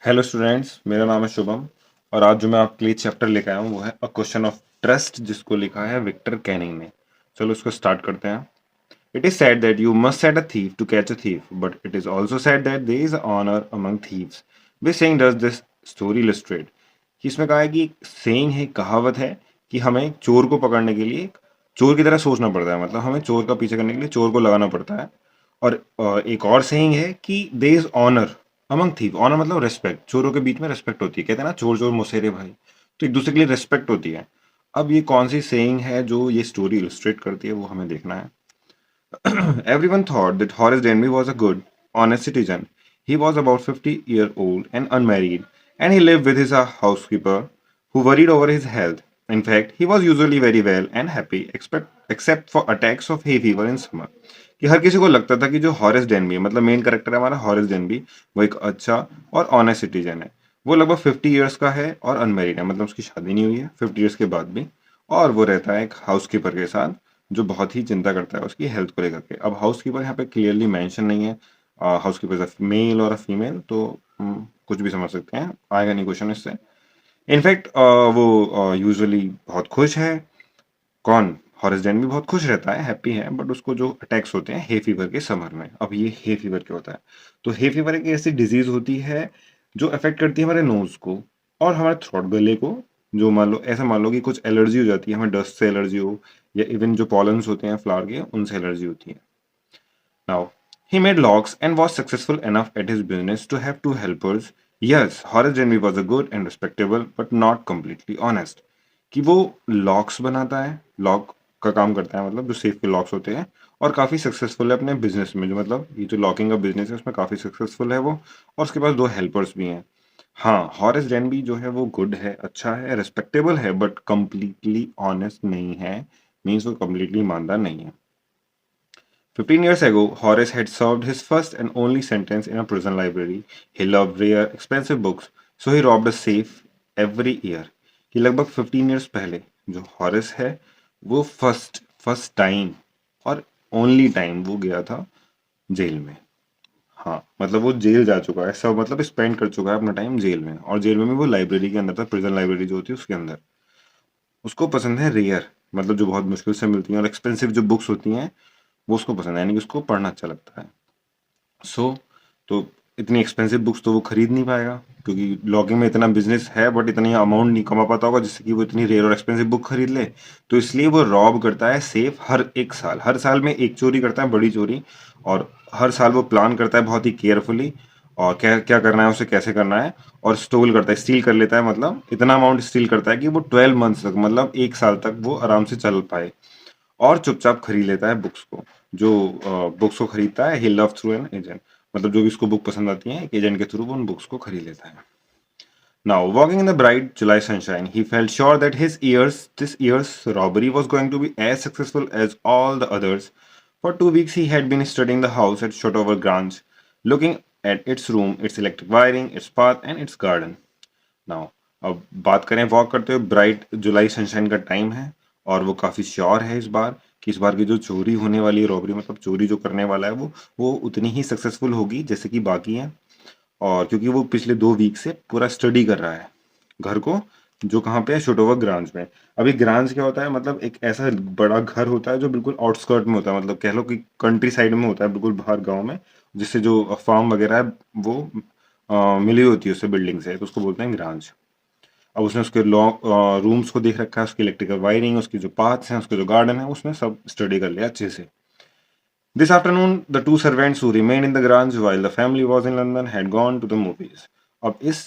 Hello students, मेरा नाम है शुभम और आज जो मैं आपके लिए चैप्टर लेकर आया हूँ वो है अ क्वेश्चन ऑफ ट्रस्ट, जिसको लिखा है विक्टर कैनिंग ने। चलो इसको स्टार्ट करते हैं। It is said that you must set a thief to catch a thief, but it is also said that there is honour among thieves. This saying does this story illustrate. कि इसमें कहा है कि एक saying है, कहावत है कि हमें चोर को पकड़ने के लिए एक चोर की तरह सोचना पड़ता है, मतलब हमें चोर का पीछे करने के लिए चोर को लगाना पड़ता है। और एक और सेइंग है कि there is honour among thief. Honour मतलब रिस्पेक्ट, चोरों के बीच में रिस्पेक्ट होती है। कहते हैं ना, चोर चोर मुसेरे भाई, तो एक दूसरे के लिए रिस्पेक्ट होती है। अब ये कौन सी सेइंग है जो ये स्टोरी इलस्ट्रेट करती है, वो हमें देखना है। Everyone thought that Horace Denby was a good, honest citizen. He was about 50-year old and unmarried, and he lived with his housekeeper, who worried over his health. In fact, he was usually very well and happy, except for attacks of hay fever in summer. कि हर किसी को लगता था कि जो Horace Denby है, मतलब main character है हमारा हॉरेस डेनबी, वो एक अच्छा और ऑनेस्ट सिटीजन है। वो लगभग 50 ईयर्स का है और अनमेरिड है, मतलब उसकी शादी नहीं हुई है 50 ईयर्स के बाद भी। और वो रहता है एक हाउसकीपर के साथ, जो बहुत ही चिंता करता है उसकी हेल्थ को लेकर के। अब हाउसकीपर यहाँ पे क्लियरली मेंशन नहीं है, हाउसकीपर मेल और फीमेल, तो कुछ भी समझ सकते हैं, आएगा नहीं क्वेश्चन इससे। इनफैक्ट वो यूजुअली बहुत खुश है। कौन? हॉरेस डेन भी बहुत खुश रहता है, हैप्पी है, बट उसको जो अटैक्स होते हैं हे फीवर के समर में। अब ये हे फीवर क्या होता है? तो हे फीवर एक ऐसी डिजीज होती है जो अफेक्ट करती है हमारे नोज को और हमारे थ्रोट, गले को। जो मान लो, ऐसा मान लो कि कुछ एलर्जी हो जाती है, हमें डस्ट से एलर्जी हो, या इवन जो पॉलन्स होते हैं फ्लावर के, उनसे एलर्जी होती है। Now, he made locks and was successful enough at his business to have two helpers. Yes, Horace Denby was a good and respectable, but not completely honest. कि वो locks बनाता है, लॉक का काम करता है, मतलब जो सेफ के लॉक्स होते हैं, और काफ़ी सक्सेसफुल है अपने बिजनेस में। जो मतलब ये जो लॉकिंग का बिजनेस है उसमें काफ़ी सक्सेसफुल है वो, और उसके पास दो हेल्पर्स भी हैं। हाँ, हॉरेस डेनबी जो है वो गुड है, अच्छा है, रिस्पेक्टेबल है, बट कंप्लीटली ऑनेस्ट नहीं है। मीन्स वो कंप्लीटली ईमानदार नहीं है। 15 years ago, Horace had served his first and only sentence in a prison library. He loved rare, expensive books, so he robbed a safe every year. कि लगभग 15 years पहले जो हॉरेस है वो फर्स्ट टाइम और ओनली टाइम वो गया था जेल में। हाँ, मतलब वो जेल जा चुका है, सब मतलब स्पेंड कर चुका है अपना टाइम जेल में, और जेल में भी वो लाइब्रेरी के अंदर था, प्रिजन लाइब्रेरी जो होती है उसके अंदर। उसको पसंद है रेयर, मतलब जो बहुत मुश्किल से मिलती हैं, और एक्सपेंसिव जो बुक्स होती हैं वो उसको पसंद है, यानी कि उसको पढ़ना अच्छा लगता है। सो तो इतनी एक्सपेंसिव बुक्स तो वो खरीद नहीं पाएगा, क्योंकि लॉगिंग में इतना बिजनेस है बट इतनी अमाउंट नहीं कमा पाता होगा जिससे कि वो इतनी रेयर और एक्सपेंसिव बुक खरीद ले। तो इसलिए वो रॉब करता है सेफ हर साल में एक चोरी करता है, बड़ी चोरी। और हर साल वो प्लान करता है बहुत ही केयरफुली, और क्या क्या करना है, उसे कैसे करना है, और स्टोल करता है, स्टील कर लेता है, मतलब इतना अमाउंट स्टील करता है कि वो 12 मंथ्स तक, मतलब एक साल तक वो आराम से चल पाए। और चुपचाप खरीद लेता है बुक्स को। जो बुक्स को खरीदता है, ही लव थ्रू एन एजेंट, मतलब जो भी उसको बुक पसंद आती है एक एजेंट के थ्रू वो उन बुक्स को खरीद लेता है। Now, walking in the bright July sunshine, he felt sure that this year's robbery was going to be as successful as all the others. For 2 weeks, he had been studying the house at Shotover Grange, looking at its room, its electric wiring, its path, and its garden. Now, अब बात करें walk करते हुए, bright जुलाई sunshine का time है, और वो काफ़ी श्योर है इस बार कि इस बार की जो चोरी होने वाली है, रॉबरी मतलब चोरी जो करने वाला है वो उतनी ही सक्सेसफुल होगी जैसे कि बाकी हैं। और क्योंकि वो पिछले 2 वीक से पूरा स्टडी कर रहा है घर को, जो कहाँ पे है, शोटोवर ग्रांज में। अभी ग्रांज क्या होता है, मतलब एक ऐसा बड़ा घर होता है जो बिल्कुल आउटस्कर्ट में होता है, मतलब कह लो कि कंट्री साइड में होता है, बिल्कुल बाहर गांव में, जिससे जो फार्म वगैरह है वो मिली होती है उससे, बिल्डिंग से, तो उसको बोलते हैं ग्रांज। अब उसने उसके रूम्स को देख रखा है, उसकी इलेक्ट्रिकल वायरिंग, उसकी जो पाथ्स हैं, उसके जो गार्डन है, उसने सब स्टडी कर लिया अच्छे से। This afternoon, the two servants who remained in the grange while the family was in London had gone to the movies. अब इस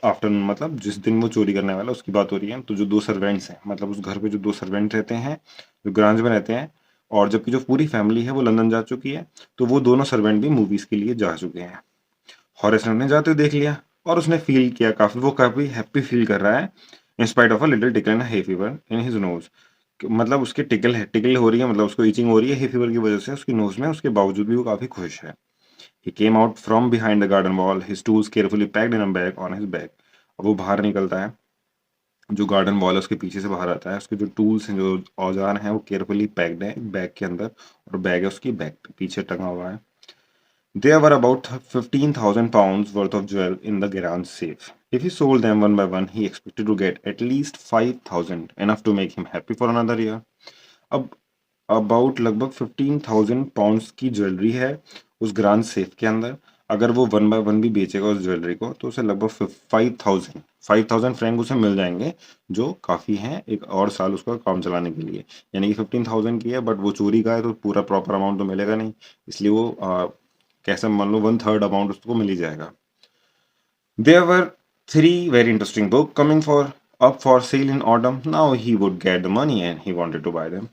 आफ्टरनून, मतलब जिस दिन वो चोरी करने वाला उसकी बात हो रही है, तो जो दो सर्वेंट्स हैं, मतलब उस घर पे जो दो सर्वेंट रहते हैं, जो ग्रांज में रहते हैं, और जबकि जो पूरी फैमिली है वो लंदन जा चुकी है, तो वो दोनों सर्वेंट भी मूवीज के लिए जा चुके हैं। हॉरेस ने उन्हें जाते हुए देख लिया, और उसने फील किया, काफी हैप्पी फील कर रहा है, in spite of a little tackle and hay fever in his nose. मतलब उसके टिकल हो रही है, मतलब उसको इचिंग हो रही है हे फीवर की वजह से उसकी नोज में, उसके बावजूद भी वो काफी खुश है। He came out from behind the garden wall, his tools carefulली packed in a bag on his back. अब वो बाहर निकलता है, जो गार्डन वॉल है उसके पीछे से बाहर आता है, उसके जो टूल्स हैं, जो औजार हैं, वो केयरफुली पैक्ड है एक बैग के अंदर, और बैग है उसकी बैग पे पीछे टंगा हुआ है। There were about 15,000 pounds worth of jewel in the garage safe. If he sold them one by one, he expected to get at least 5,000, enough to make him happy for another year. अब about लगभग 15,000 pounds की jewellery है उस grand safe के अंदर। अगर वो one by one भी बेचेगा उस ज्वेलरी को तो उसे लगभग 5,000 फ्रैंक उसे मिल जाएंगे, जो काफ़ी हैं एक और साल उसका काम चलाने के लिए। यानी कि 15,000 की है, बट वो चोरी का है तो पूरा प्रॉपर अमाउंट तो मिलेगा नहीं, इसलिए वो कैसे मान लो 1/3 अमाउंट उसको मिल ही जाएगा। There were three very interesting books coming for up for sale in autumn. Now he would get the money and he wanted to buy them.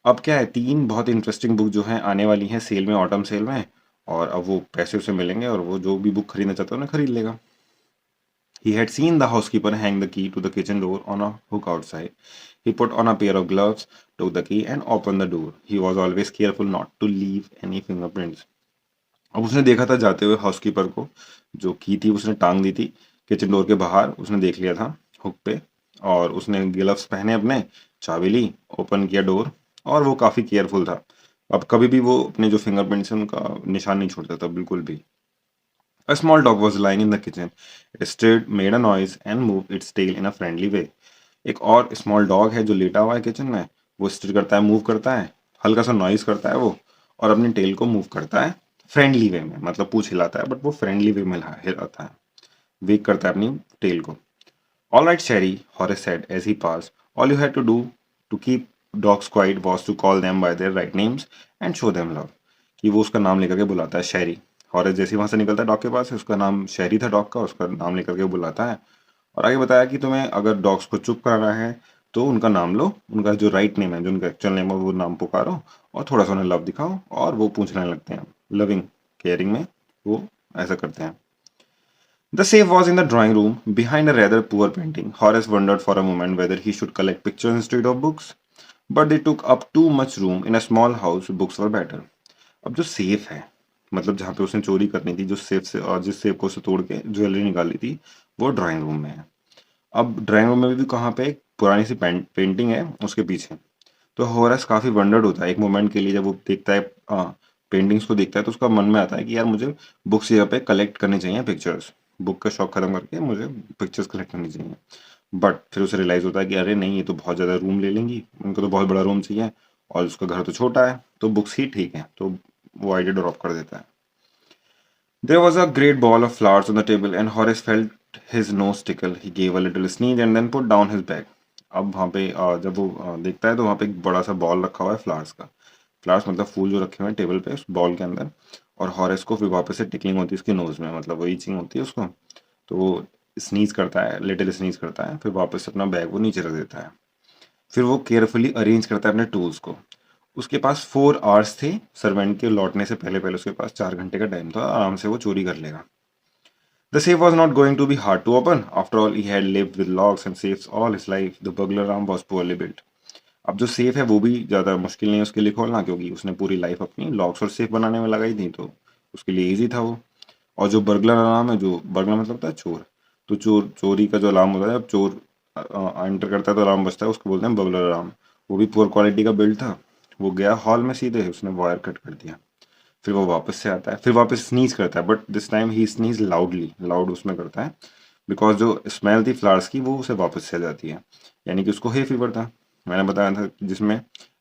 अब क्या है, तीन बहुत इंटरेस्टिंग बुक जो हैं आने वाली हैं सेल में, ऑटम सेल में, और अब वो पैसे उसे मिलेंगे और वो जो भी बुक खरीदना चाहता है उन्हें खरीद लेगा। He had seen the housekeeper hang the key to the kitchen door on a hook outside. He put on a pair of gloves, took the key and opened the door. He was always careful not to leave any fingerprints. अब उसने देखा था जाते हुए housekeeper को, जो की थी उसने टांग दी थी किचन डोर के बाहर, उसने देख लिया था हुक पे, और उसने ग्लव्स पहने अपने, चाबी ली, ओपन किया डोर, और वो काफ़ी केयरफुल था। अब कभी भी वो अपने जो फिंगरप्रिंट्स हैं उनका निशान नहीं छोड़ता था बिल्कुल भी। A small dog was lying in the kitchen. It stirred, made a noise and moved its tail in a friendly way. एक और स्मॉल डॉग है जो लेटा हुआ है किचन में, वो स्टिर करता है, मूव करता है, हल्का सा नॉइज करता है वो, और अपनी टेल को मूव करता है फ्रेंडली वे में, मतलब पूछ हिलाता है बट वो फ्रेंडली वे में हिलाता है, वेक करता है अपनी टेल को। All right Sherry, Horace said as he pass, all you had to do to keep dogs quiet was to call them by their right names and show them love. कि वो उसका नाम लेकर के बुलाता है, शेरी। हॉरेस जैसे वहां से निकलता है डॉग के पास, उसका नाम शेरी था डॉग का, उसका नाम लेकर के बुलाता है, और आगे बताया कि तुम्हें अगर डॉग्स को चुप कराना है तो उनका नाम लो, उनका जो राइट नेम है, जो उनका एक्चुअल नेम है वो नाम पुकारो, और थोड़ा सा उन्हें लव दिखाओ, और वो पूछने लगते हैं, लविंग केयरिंग में वो ऐसा करते हैं। The safe was in the drawing room, behind a rather poor painting. Horace wondered for a moment whether he should collect pictures instead of books, but they took up too much room in a small house. Books were better. अब जो safe है, मतलब जहाँ पे उसने चोरी करनी थी, जो सेफ से और जिस सेफ को उसे तोड़ के ज्वेलरी निकाली थी, वो ड्राइंग रूम में है। अब ड्राइंग रूम में भी कहाँ पे एक पुरानी सी पेंटिंग है उसके पीछे। तो होरस काफ़ी वंडर्ड होता है एक मोमेंट के लिए, जब वो देखता है पेंटिंग्स को देखता है तो उसका मन में आता है कि यार मुझे बुक्स यहाँ पे कलेक्ट करनी चाहिए, पिक्चर्स, बुक का शौक खत्म करके मुझे पिक्चर्स कलेक्ट करनी चाहिए। बट फिर उसे रियलाइज़ होता है कि अरे नहीं, ये तो बहुत ज़्यादा रूम ले लेंगी, उनको तो बहुत बड़ा रूम चाहिए, और उसका घर तो छोटा है, तो बुक्स ही ठीक है, तो वो आइडिया ड्रॉप कर देता है। There was a great ball of flowers on the table and Horace felt his nose tickle. He gave a little sneeze and then put down his bag. अब वहाँ पे जब वो देखता है तो वहाँ पे एक बड़ा सा बॉल रखा हुआ है फ्लावर्स का। फ्लावर्स मतलब फूल जो रखे हुए हैं टेबल पे उस बॉल के अंदर, और हॉरेस को फिर वापस से टिकलिंग होती है उसकी नोज़ में, मतलब वो ईचिंग होती है उसको, तो वो स्नीज करता है, लिटिल स्नीज करता है, फिर वापस से अपना बैग वो नीचे रख देता है। फिर वो केयरफुली अरेंज करता है अपने टूल्स को। उसके पास 4 आवर्स थे, सर्वेंट के लौटने से पहले पहले उसके पास 4 घंटे का टाइम था, आराम से वो चोरी कर लेगा। The safe was not going to be hard to open. After all, he had lived with locks and safes all his life. The burglar alarm was poorly built. अब जो सेफ है वो भी ज़्यादा मुश्किल नहीं है उसके लिए खोलना, क्योंकि उसने पूरी लाइफ अपनी लॉक्स और सेफ बनाने में लगाई थी, तो उसके लिए इजी था वो। और जो बर्गलर अलार्म है, जो बर्गलर मतलब होता है चोर, तो चोरी का जो अलार्म होता है, जब चोर एंटर करता है तो अलार्म बजता है, उसको बोलते हैं बर्गलर अलार्म। वो भी पुअर क्वालिटी का बिल्ड था। वो गया हॉल में सीधे, उसने वायर कट कर दिया, फिर वो वापस से आता है, फिर वापस स्नीज करता है, but this time he sneeze loudly, loud उसमें करता है, बिकॉज जो स्मेल थी फ्लावर्स की वो उसे वापस से आ जाती है। यानी कि उसको हे फीवर था, मैंने बताया था, जिसमें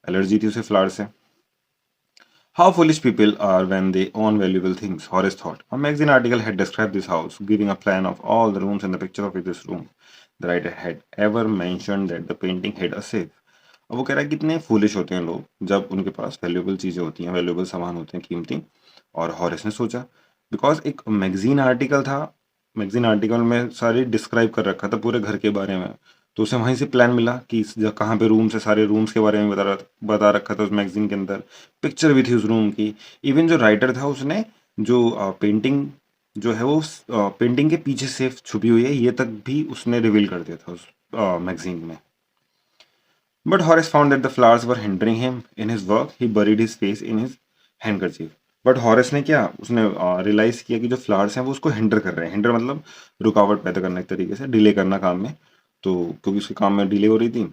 एलर्जी थी उसे फ्लावर से। How foolish people are when they own valuable things, Horace thought. A magazine article had described this house, giving a plan of all the rooms and the picture of this room. The writer had ever mentioned that the painting had a safe. अब वो कह रहा है कितने foolish होते हैं लोग जब उनके पास वैल्यूएबल चीज़ें होती हैं, वैल्यूएबल सामान होते हैं कीमती। और हॉरेस ने सोचा, बिकॉज एक मैगजीन आर्टिकल था, मैगजीन आर्टिकल में सारी डिस्क्राइब कर रखा था पूरे घर के बारे में, तो उसे वहीं से प्लान मिला कि कहाँ पे रूम्स है, सारे रूम्स के बारे में बता रखा था उस मैगजीन के अंदर, पिक्चर भी थी उस रूम की। इवन जो राइटर था उसने जो पेंटिंग जो है वो पेंटिंग के पीछे से छुपी हुई है ये तक भी उसने रिवील कर दिया था उस मैगजीन में। But Horace found that the flowers were hindering him in his work. He buried his face in his handkerchief. But Horace ने क्या, उसने रियलाइज किया कि जो फ्लावर्स हैं वो उसको हिंडर कर रहे हैं। हिंडर मतलब रुकावट पैदा करने एक तरीके से, डिले करना काम में। तो क्योंकि उसके काम में डिले हो रही थी,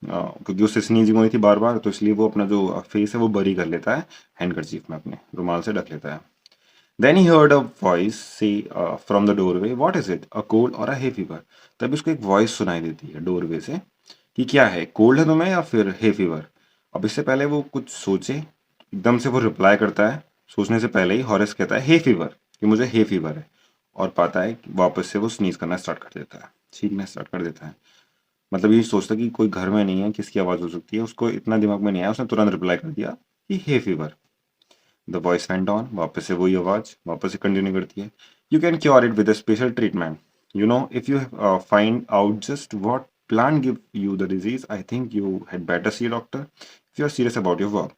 क्योंकि उससे स्नीजिंग हो रही थी बार बार, तो इसलिए वो अपना जो फेस है वो बरी कर लेता है हैंडकरचीफ में, अपने रुमाल से ढक लेता है। Then he heard a voice say from the doorway, what is it, a cold or a hay fever. तभी उसको एक वॉइस सुनाई देती है डोरवे से कि क्या है, कोल्ड है तुम्हें या फिर हे फीवर। अब इससे पहले वो कुछ सोचे, एकदम से वो रिप्लाई करता है, सोचने से पहले ही हॉरेस कहता है हे फीवर, कि मुझे हे फीवर है, और पाता है कि वापस से वो स्नीज करना स्टार्ट कर देता है, छींकना स्टार्ट कर देता है। मतलब ये सोचता कि कोई घर में नहीं है, किसकी आवाज़ हो सकती है, उसको इतना दिमाग में नहीं आया, उसने तुरंत रिप्लाई कर दिया कि hay fever. The voice went on, वापस से वही आवाज़ वापस से कंटिन्यू करती है, you can cure it with a special treatment, you know if you find out just what plant give you the disease, I think you had better see doctor if you are serious about your work.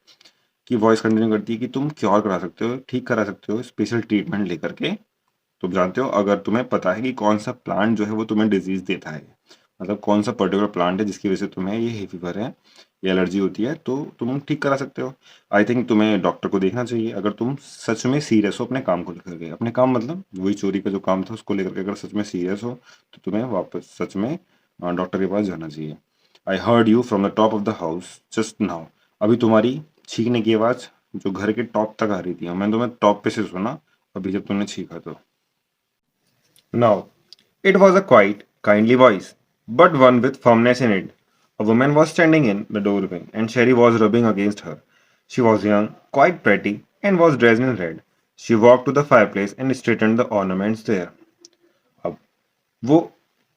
की voice continue करती है कि तुम cure करा सकते हो, ठीक करा सकते हो स्पेशल ट्रीटमेंट लेकर के। तुम जानते हो, अगर तुम्हें पता है कि कौन सा प्लांट जो है वो तुम्हें डिजीज देता है, मतलब कौन सा पर्टिकुलर प्लांट है जिसकी वजह से तुम्हें ये हे फीवर है, ये एलर्जी होती है, तो तुम ठीक करा सकते हो। आई थिंक तुम्हें डॉक्टर को देखना चाहिए अगर तुम सच में सीरियस हो अपने काम को लेकर के। अपने काम मतलब वही चोरी का जो काम था उसको लेकर के अगर सच में सीरियस हो तो तुम्हें वापस सच में डॉक्टर के पास जाना चाहिए। I heard you from the top of the house just now, अभी तुम्हारी छींकने की आवाज़ जो घर के टॉप तक आ रही थी, और मैंने तुम्हें टॉप पे से सुना अभी जब तुमने छींका तो। Now, it was a quiet, kindly voice, but one with firmness in it. A woman was standing in the doorway, and Sherry was rubbing against her. She was young, quite pretty, and was dressed in red. She walked to the fireplace and straightened the ornaments there. अब वो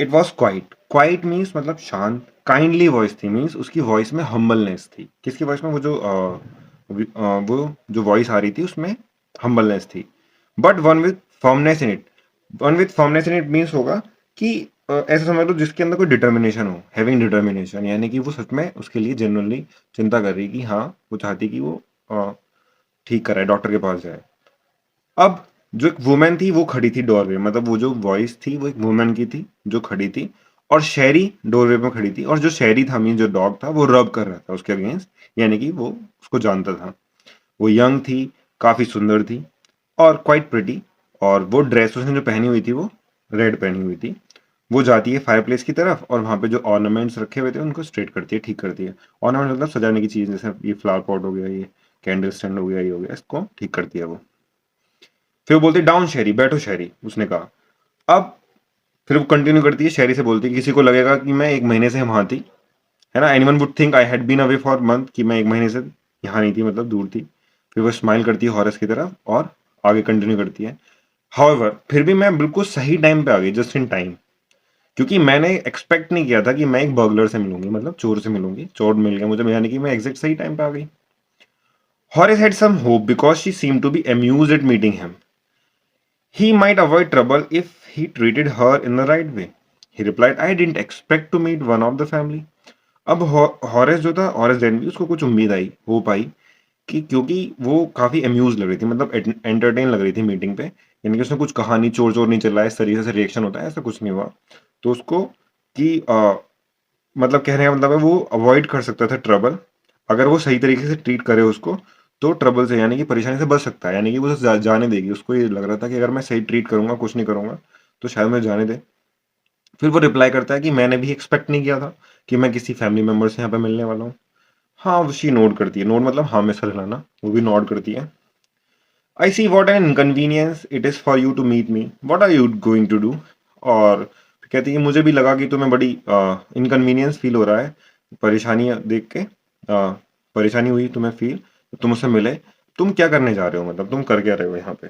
it was quite, quite means मतलब शांत, kindly voice थी means उसकी voice में humbleness थी। किसकी voice में, वो जो वॉइस आ रही थी उसमें हम्बलनेस थी। But one with firmness in it, one with firmness in it means होगा कि ऐसा समझ लो जिसके अंदर कोई डिटर्मिनेशन हो, हैविंग डिटर्मिनेशन, यानी कि वो सच में उसके लिए जेन्युइनली चिंता कर रही कि हाँ वो चाहती कि वो ठीक कराए, डॉक्टर के पास जाए। अब जो एक वुमेन थी वो खड़ी थी डोरवे, मतलब वो जो वॉइस थी वो एक वुमेन की थी जो खड़ी थी, और शहरी डोरवे में खड़ी थी, और जो शहरी था मीन जो डॉग था वो रब कर रहा था उसके अगेंस्ट, यानी कि वो उसको जानता था। वो यंग थी, काफी सुंदर थी, और क्वाइट प्रिटी, और वो ड्रेस उसने जो पहनी हुई थी वो रेड पहनी हुई थी। वो जाती है फायरप्लेस की तरफ और वहां पे जो ऑर्नामेंट्स रखे हुए थे उनको स्ट्रेट करती है, ठीक करती है। ऑर्नामेंट मतलब सजाने की चीज, जैसे ये फ्लावर पॉट हो गया, ये कैंडल स्टैंड हो गया, ये हो गया, इसको ठीक करती है वो। फिर वो बोलती है डाउन शहरी, बैठो शहरी, उसने कहा। अब फिर वो कंटिन्यू करती है, शहरी से बोलती है किसी को लगेगा कि मैं एक महीने से वहां थी, है ना, anyone would think I had been away for month, कि मैं एक महीने से यहाँ नहीं थी, मतलब दूर थी। फिर वो स्माइल करती है हॉरेस की तरफ और आगे कंटिन्यू करती है, हाउएवर फिर भी मैं बिल्कुल सही टाइम पे आ गई, जस्ट इन टाइम, क्योंकि मैंने एक्सपेक्ट नहीं किया था कि मैं एक बर्गलर से मिलूंगी, मतलब चोर से मिलूंगी, चोर मिल गया मुझे, यानी कि मैं एग्जैक्ट सही टाइम पे आ गई। Horace had some hope because she seem to be amused at meeting him. He might avoid trouble if he treated her in the right way. He replied, I didn't expect to meet one of the family. अब Horace जो था, Horace Dane भी, उसको कुछ उम्मीद आई, हो पाई, कि क्योंकि वो काफी अम्यूज लग रही थी, मतलब एंटरटेन लग रही थी मीटिंग पे, यानी कि उसने कुछ कहा नहीं, चोर चोर नहीं चल रहा है, इस तरीके से रिएक्शन होता है, ऐसा कुछ नहीं हुआ। तो उसको कि मतलब कहने का मतलब है वो अवॉइड कर सकता था ट्रबल, अगर वो सही तरीके से ट्रीट करे उसको, तो ट्रबल से यानी कि परेशानी से बच सकता है, यानी कि वो उसे जाने देगी। उसको ये लग रहा था कि अगर मैं सही ट्रीट करूंगा, कुछ नहीं करूंगा, तो शायद मैं जाने दे। फिर वो रिप्लाई करता है कि मैंने भी एक्सपेक्ट नहीं किया था कि मैं किसी फैमिली मेंबर से यहाँ पे मिलने वाला हूँ। हाँ, वो शी नोड करती है, नोड मतलब हाँ में सर हिलाना, वो भी नोड करती है। I see what an inconvenience it is for you to meet me, what are you going to do. और कहती है मुझे भी लगा कि तुम्हें बड़ी इनकन्वीनियंस फील हो रहा है, परेशानी देख के, परेशानी हुई तुम्हें फील, तुम मुझसे मिले, तुम क्या करने जा रहे हो, मतलब तुम कर क्या रहे हो यहाँ पे।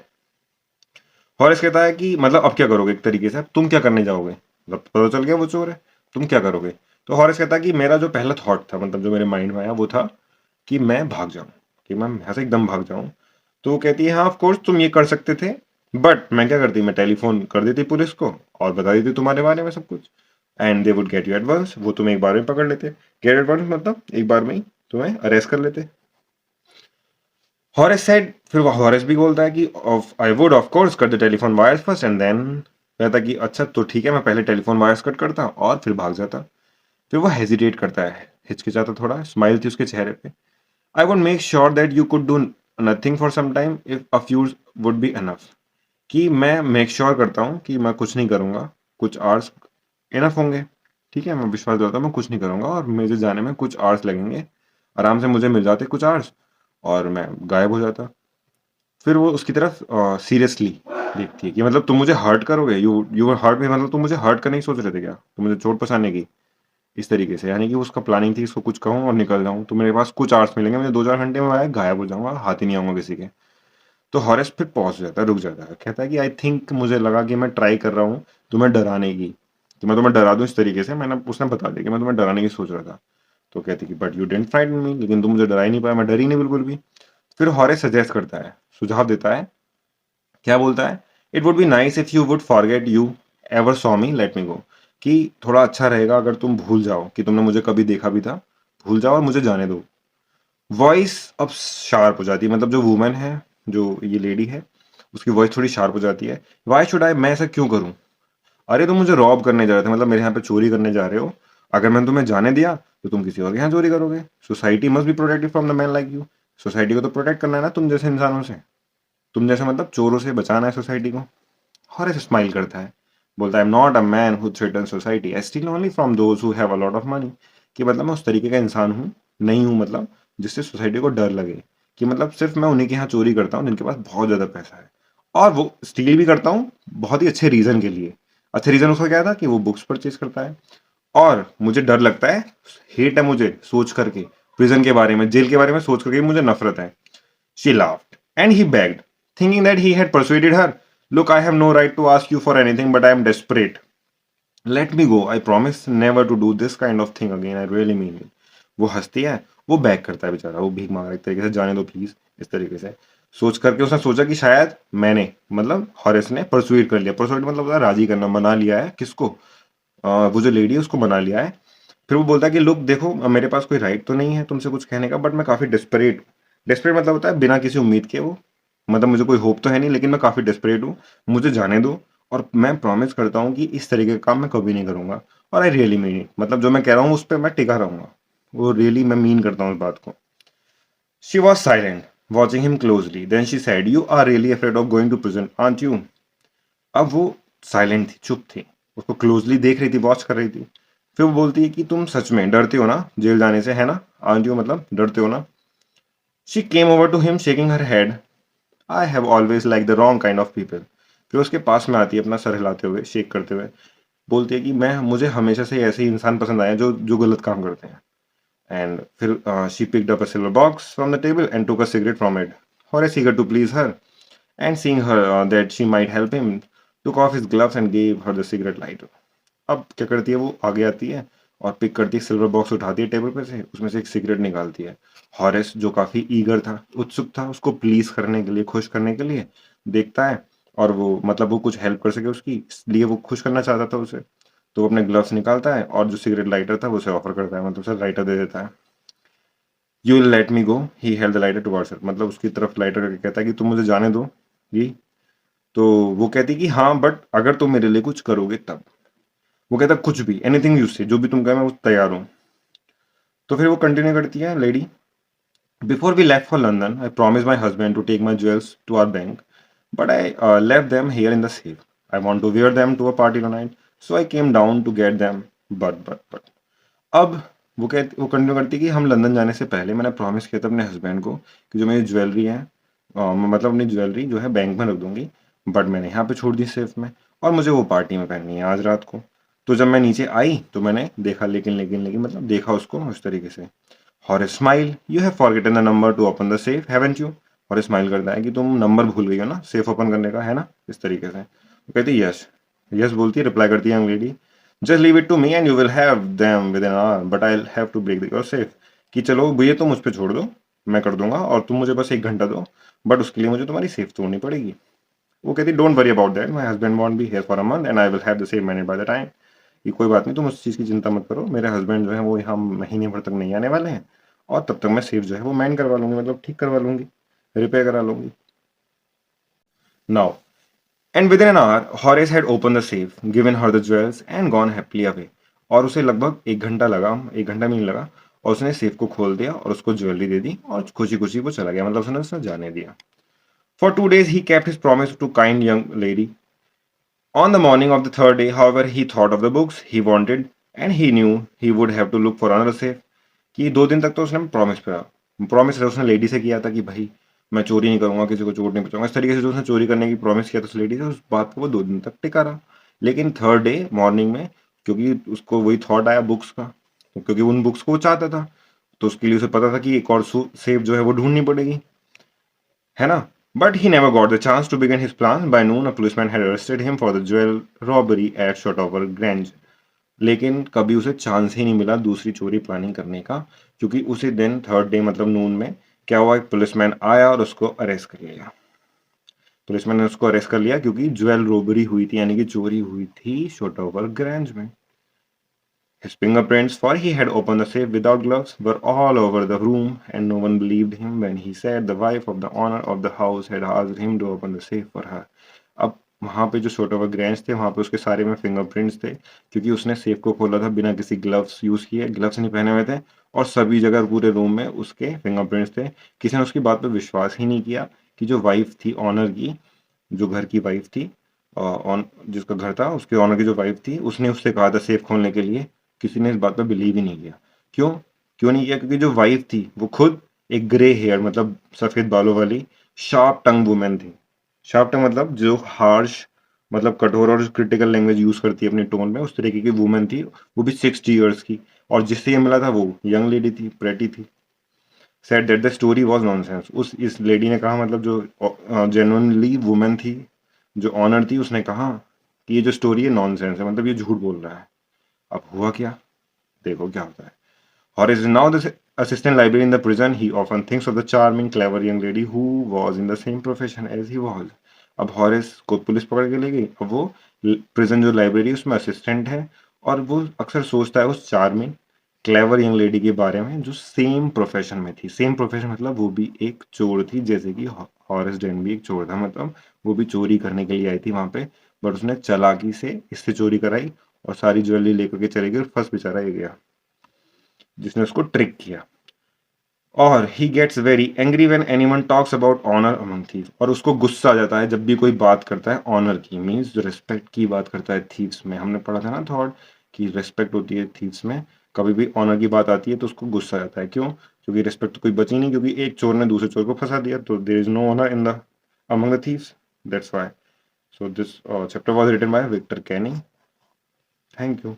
हॉरेस कहता है कि मतलब अब क्या करोगे, एक तरीके से तुम क्या करने जाओगे, मतलब पता चल गया वो चोर है, तुम क्या करोगे। तो हॉरेस कहता है कि मेरा जो पहला थॉट था, मतलब जो मेरे माइंड में आया वो था कि मैं भाग जाऊं, कि मैं यहाँ से एकदम भाग जाऊं। तो वो कहती है हाँ ऑफ कोर्स तुम ये कर सकते थे, बट मैं क्या करती, मैं टेलीफोन कर देती पुलिस को और बता देती तुम्हारे बारे में सब कुछ, and they would get you advance, वो तुम्हें एक बार में पकड़ लेते। गेट एडवांस मतलब एक बार में ही तुम्हें अरेस्ट कर लेते। हॉरेस सेड, फिर वो हॉरेस भी बोलता है कि I would of course cut the telephone wires first and then, कहता कि अच्छा तो ठीक है, मैं पहले टेलीफोन वायर्स कट करता और फिर भाग जाता। फिर वो हेजिटेट करता है, हिचकिचाता थोड़ा, स्माइल थी उसके चेहरे पे। I would make sure that you could do nothing for some time if a few would be enough, कि मैं मेक श्योर करता हूँ कि मैं कुछ नहीं करूँगा, कुछ आवर्स इनफ होंगे, ठीक है, मैं विश्वास दिलाता हूँ मैं कुछ नहीं करूँगा, और मुझे जाने में कुछ आवर्स लगेंगे, आराम से मुझे मिल जाते कुछ आवर्स और मैं गायब हो जाता। फिर वो उसकी तरफ सीरियसली देखती है कि मतलब तुम मुझे हर्ट करोगे, यू हर्ट मी, मतलब तुम मुझे हर्ट करने की सोच रहे थे क्या, तुम मुझे चोट पहुंचाने की, इस तरीके से। यानी कि उसका प्लानिंग थी इसको कुछ कहूँ और निकल जाऊँ, तो मेरे पास कुछ आवर्स मिलेंगे, मुझे 2-4 घंटे में मैं गायब हो जाऊंगा, हाथ ही नहीं आऊंगा किसी के। तो हॉरेस फिर पहुंच जाता है, रुक जाता है, कहता है कि आई थिंक मुझे लगा कि मैं ट्राई कर रहा हूँ तुम्हें डराने की, कि मैं तुम्हें डरा दूं इस तरीके से, मैंने उसने बता दिया कि मैं तुम्हें डराने की सोच रहा था। तो कहती कि बट यू डिडंट फ्राइटन मी, लेकिन तुम मुझे डरा ही नहीं पाया, मैं डरी नहीं बिल्कुल भी। फिर हॉरेस सजेस्ट करता है, सुझाव देता है, क्या बोलता है, it would be nice if you would forget you ever saw me, let me go, कि थोड़ा अच्छा रहेगा अगर तुम भूल जाओ कि तुमने मुझे कभी देखा भी था, भूल जाओ और मुझे जाने दो। वॉइस अब शार्प हो जाती है, मतलब जो वुमन है, जो ये लेडी है, उसकी वॉइस थोड़ी शार्प हो जाती है। वाई शुड आई, मैं ऐसा क्यों करूं, अरे तुम मुझे रॉब करने जा रहे थे, मतलब मेरे यहाँ पे चोरी करने जा रहे हो, अगर मैंने तुम्हें जाने दिया तो तुम किसी और के यहाँ चोरी करोगे। Society must be protected from the man like you, society को तो प्रोटेक्ट करना है ना तुम जैसे इंसानों से, तुम जैसे मतलब चोरों से बचाना है सोसाइटी को। हॉरेस स्माइल करता है, बोलता है, I am not a man who threaten society, I steel only from those who have a lot of money, कि मतलब मैं उस तरीके का इंसान हूँ, नहीं हूँ मतलब जिससे सोसाइटी को डर लगे, कि मतलब सिर्फ मैं उन्हीं के यहाँ चोरी करता हूँ जिनके पास बहुत ज्यादा पैसा है, और वो स्टील भी करता हूँ बहुत ही अच्छे रीजन के लिए। अच्छा रीजन उसका क्या था, कि वो बुक्स परचेज करता है, और मुझे डर लगता है, हेट है मुझे सोच करके, प्रिजन के बारे में, जेल के बारे में सोच करके मुझे नफरत है। She laughed, and he begged, thinking that he had persuaded her. Look, I have no right to ask you for anything, but I am desperate. Let me go. I promise never to do this kind of thing again. I really mean it. वो हंसती है, वो back करता है बेचारा, वो भीख मांग रहा है एक तरीके से, जाने दो प्लीज, इस तरीके से सोच करके उसने सोचा कि शायद मैंने, मतलब हॉरेस ने परसुएड कर लिया, परसुएड मतलब होता है राजी करना, मना लिया है किसको, वो जो लेडी है उसको मना लिया है। फिर वो बोलता है कि लुक देखो, मेरे पास कोई राइट तो नहीं है तुमसे कुछ कहने का, बट मैं काफी डेस्परेट हूँ। डेस्परेट मतलब होता है बिना किसी उम्मीद के, वो मतलब मुझे कोई होप तो है नहीं, लेकिन मैं काफी डेस्परेट हूँ, मुझे जाने दो, और मैं प्रॉमिस करता हूँ कि इस तरीके का काम मैं कभी नहीं करूंगा, और आई रियली मीन इट, मतलब जो मैं कह रहा हूँ उस पर मैं टिका रहूंगा, वो रियली मैं मीन करता हूँ उस बात को। She was silent, watching him closely, then she said, you are really afraid of going to prison, aren't you? अब वो साइलेंट थी, चुप थी, उसको क्लोजली देख रही थी, वॉच कर रही थी। फिर वो बोलती है कि तुम सच में डरते हो ना जेल जाने से, है ना, आंट यू, मतलब डरते हो ना। She came over to him shaking her head, I have always like the wrong kind of people. फिर उसके पास में आती है अपना सर हिलाते हुए, शेक करते हुए, बोलती है कि मैं, मुझे हमेशा से ऐसे ही इंसान पसंद आए हैं जो जो गलत काम करते हैं। एंड फिर she picked up a silver box from the table and took a cigarette from it. Horace, eager to please her, and seeing her that she might help him, took off his gloves and gave her the cigarette lighter. अब क्या करती है, वो आगे आती है और pick करती है, सिल्वर बॉक्स उठाती है टेबल पे से, उसमें से एक सिगरेट निकालती है। हॉरेस जो काफी ईगर था, उत्सुक था उसको प्लीज करने के लिए, खुश करने के लिए, देखता है, और वो मतलब वो कुछ हेल्प कर सके उसकी, इसलिए वो खुश करना चाहता था उसे, तो वो अपने ग्लव्स निकालता है और जो सिगरेट लाइटर था वो उसे ऑफर करता है, मतलब उसे लाइटर दे देता है। You will let me go, he held the lighter towards हर, मतलब उसकी तरफ लाइटर करके कहता है कि तुम मुझे जाने दो ये। तो वो कहती कि हाँ बट अगर तुम मेरे लिए कुछ करोगे तब। वो कहता कुछ भी, एनीथिंग यू से, जो भी तुम कहे मैं उस तैयार हूँ। तो फिर वो कंटिन्यू करती है lady, before we left for London I promise my husband to take my jewels to our bank, but I left them here in the safe, I want to wear them to a party night, so I came down to get them, but अब वो continue करती कि हम London जाने से पहले मैंने promise किया था अपने हस्बैंड को कि जो मेरी ज्वेलरी है, मतलब अपनी ज्वेलरी जो है बैंक में रख दूंगी, बट मैंने यहाँ पे छोड़ दी सेफ में, और मुझे वो पार्टी में पहननी है आज रात को। तो जब मैं नीचे आई तो मैंने देखा, लेकिन मतलब देखा उसको उस तरीके से। Horace smile, you have forgotten the number two open the safe, haven't you? Horace smile करता है कि तुम नंबर भूल गई हो ना सेफ ओपन करने का, है ना, इस तरीके से। वो कहती है यस, यस बोलती है, रिप्लाई करती है young lady, just leave it to me and you will have them with an hour, but I have to break your safe, कि चलो ये तो मुझ पे छोड़ दो, मैं कर दूंगा, और तुम मुझे बस 1 घंटा दो, बट उसके लिए मुझे तुम्हारी सेफ तोड़नी पड़ेगी। वो कहती don't worry about that, my husband want be here for a month and I will have the safe manage by the time. ये कोई बात नहीं, तुम उस चीज़ की चिंता मत करो, मेरे हस्बैंड जो है वो यहाँ महीने भर तक नहीं आने वाले हैं, और तब तक मैं सेफ जो है वो मैन करवा लूंगी, मतलब ठीक करवा लूंगी, रिपेयर करा लूंगी। Now and with in an hour Horace had open the safe, given her the jewels and gone happily away, और उसे लगभग 1 घंटा लगा, 1 घंटा भी नहीं लगा, और उसने सेफ को खोल दिया और उसको ज्वेलरी दे दी, और खुशी खुशी वो चला गया, मतलब उसने जाने दिया। For 2 days he kept his promise to kind young lady. On the morning of the third day, however, he thought of the books he wanted and he knew he would have to look for another safe. कि 2 दिन तक तो उसने promise उसने lady से किया था कि भाई मैं चोरी नहीं करूंगा, किसी को चोट नहीं पहुंचाऊंगा, इस तरीके से जो उसने चोरी करने की प्रॉमिस किया था उस लेडी से, उस बात को वो 2 दिन तक टिका रहा। लेकिन थर्ड डे मॉर्निंग में, क्योंकि उसको वही थॉट आया बुक्स का, तो क्योंकि उन बुक्स को वो चाहता था, तो उसके लिए उसे पता था कि एक और सेफ जो है वो ढूंढनी पड़ेगी, है ना। But he never got the chance to begin his plan. By noon a policeman had arrested him for the jewel robbery at Shotover Grange. लेकिन कभी उसे चांस ही नहीं मिला दूसरी चोरी प्लानिंग करने का, क्योंकि उसी दिन थर्ड डे मतलब नून में क्या हुआ, एक पुलिसमैन आया और उसको अरेस्ट कर लिया। पुलिसमैन ने उसको अरेस्ट कर लिया क्योंकि ज्वेल रॉबरी हुई थी, यानी कि चोरी हुई थी शॉटओवर ग्रेंज में। His fingerprints, for he had opened the safe without gloves, were all over the room, and no one believed him when he said the wife of the owner of the house had asked him to open the safe for her. अब वहाँ पे जो शॉटओवर grange थे, वहाँ पे उसके सारे में फिंगरप्रिंट्स थे, क्योंकि उसने सेफ को खोला था बिना किसी ग्लव्स यूज किए, ग्लव्स नहीं पहने हुए थे, और सभी जगह पूरे रूम में उसके फिंगरप्रिंट्स थे। किसी ने उसकी बात पे विश्वास ही नहीं किया कि जो वाइफ थी ऑनर की, जो घर की वाइफ थी, ऑन जिसका घर था उसके ऑनर की जो वाइफ थी, उसने उससे कहा था सेफ खोलने के लिए। किसी ने इस बात पर बिलीव ही नहीं किया। क्यों क्यों नहीं किया? क्योंकि जो वाइफ थी वो खुद एक ग्रे हेयर मतलब सफेद बालों वाली शार्प टंग वुमेन थी। शार्प टंग मतलब जो हार्श मतलब कठोर और क्रिटिकल लैंग्वेज यूज करती है अपने टोन में, उस तरीके की वुमेन थी, वो भी 60 ईयर्स की। और जिससे ये मिला था वो यंग लेडी थी, प्रेटी थी। Said that the story was nonsense. उस इस लेडी ने कहा, मतलब जो जेन्युइनली वुमेन थी, जो ऑनर थी, उसने कहा कि ये जो स्टोरी है नॉनसेंस है, मतलब ये झूठ बोल रहा है। अब हुआ क्या, देखो क्या होता है। Horace is now the assistant librarian in the prison. He often thinks of the charming, clever young lady who was in the same profession as he was. अब हॉरेस को पुलिस पकड़ के ले गई। अब वो प्रिजन जो लाइब्रेरी उसमें असिस्टेंट है, और वो अक्सर सोचता है उस चार्मिंग क्लेवर यंग लेडी के बारे में जो सेम प्रोफेशन में थी। सेम प्रोफेशन मतलब वो भी एक चोर थी, जैसे कि हॉरेस डेन भी एक चोर था। मतलब वो भी चोरी करने के लिए आई थी वहां पे, बट उसने चालाकी से इससे चोरी कराई और सारी ज्वेलरी लेकर के चली गई, और फंस बेचारा ही गया जिसने उसको ट्रिक किया। और he gets very angry when anyone talks about honour among thief. और उसको गुस्सा आ जाता है जब भी कोई बात करता है ऑनर की, मीन्स जो रिस्पेक्ट की बात करता है थीव्स में। हमने पढ़ा था ना थॉट कि रिस्पेक्ट होती है थीव्स में, कभी भी ऑनर की बात आती है तो उसको गुस्सा आ जाता है। क्यों? क्योंकि रिस्पेक्ट तो कोई बची नहीं, क्योंकि एक चोर ने दूसरे चोर को फंसा दिया, तो there is no honour in the among the thieves, that's why. So this chapter was written by Victor Canning. Thank you.